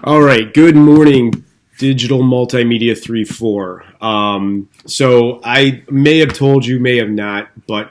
All right, good morning, Digital Multimedia 3-4. So I may have told you, may have not, but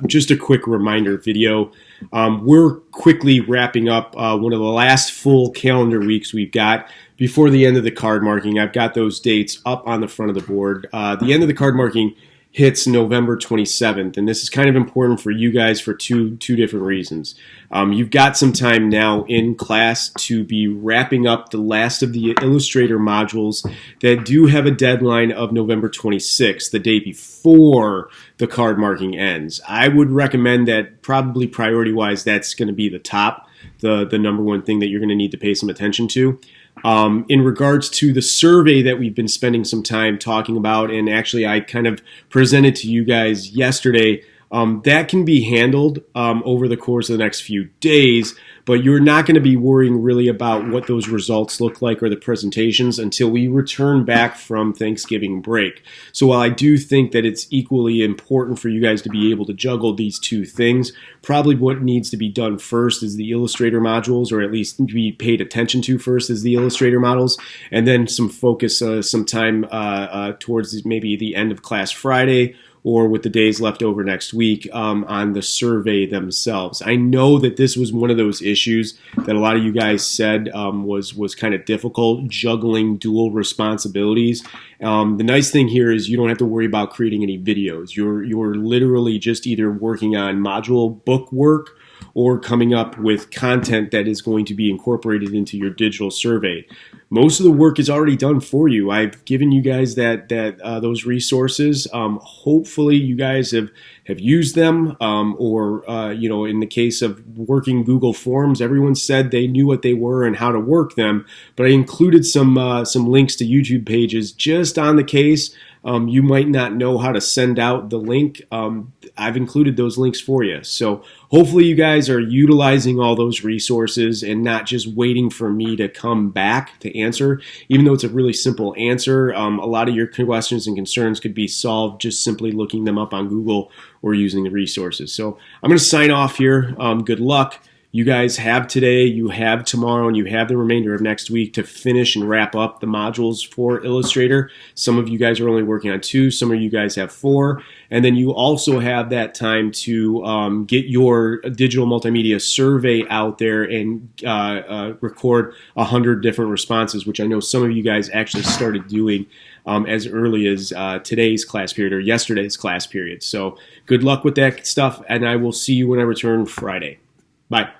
just a quick reminder video. We're quickly wrapping up one of the last full calendar weeks we've got before the end of the card marking. I've got those dates up on the front of the board. The end of the card marking hits November 27th, and this is kind of important for you guys for two different reasons. You've got some time now in class to be wrapping up the last of the Illustrator modules that do have a deadline of November 26th, the day before the card marking ends. I would recommend that probably priority-wise that's going to be the number one thing that you're going to need to pay some attention to. In regards to the survey that we've been spending some time talking about, and actually I kind of presented to you guys yesterday, that can be handled over the course of the next few days, but you're not going to be worrying really about what those results look like or the presentations until we return back from Thanksgiving break. So while I do think that it's equally important for you guys to be able to juggle these two things, probably what needs to be done first is the Illustrator modules, or at least be paid attention to first is the Illustrator models, and then some focus, some time towards maybe the end of class Friday, or with the days left over next week on the survey themselves. I know that this was one of those issues that a lot of you guys said was kind of difficult, juggling dual responsibilities. The nice thing here is you don't have to worry about creating any videos. You're literally just either working on module book work or coming up with content that is going to be incorporated into your digital survey. Most of the work is already done for you. I've given you guys those resources. Hopefully you guys have used them, or in the case of working Google Forms, everyone said they knew what they were and how to work them. But I included some links to YouTube pages just on the case. You might not know how to send out the link. I've included those links for you. So hopefully you guys are utilizing all those resources and not just waiting for me to come back to answer. Even though it's a really simple answer, a lot of your questions and concerns could be solved just simply looking them up on Google or using the resources. So I'm going to sign off here. Good luck. You guys have today, you have tomorrow, and you have the remainder of next week to finish and wrap up the modules for Illustrator. Some of you guys are only working on 2, some of you guys have 4, and then you also have that time to get your digital multimedia survey out there and record 100 different responses, which I know some of you guys actually started doing as early as today's class period or yesterday's class period. So good luck with that stuff, and I will see you when I return Friday. Bye.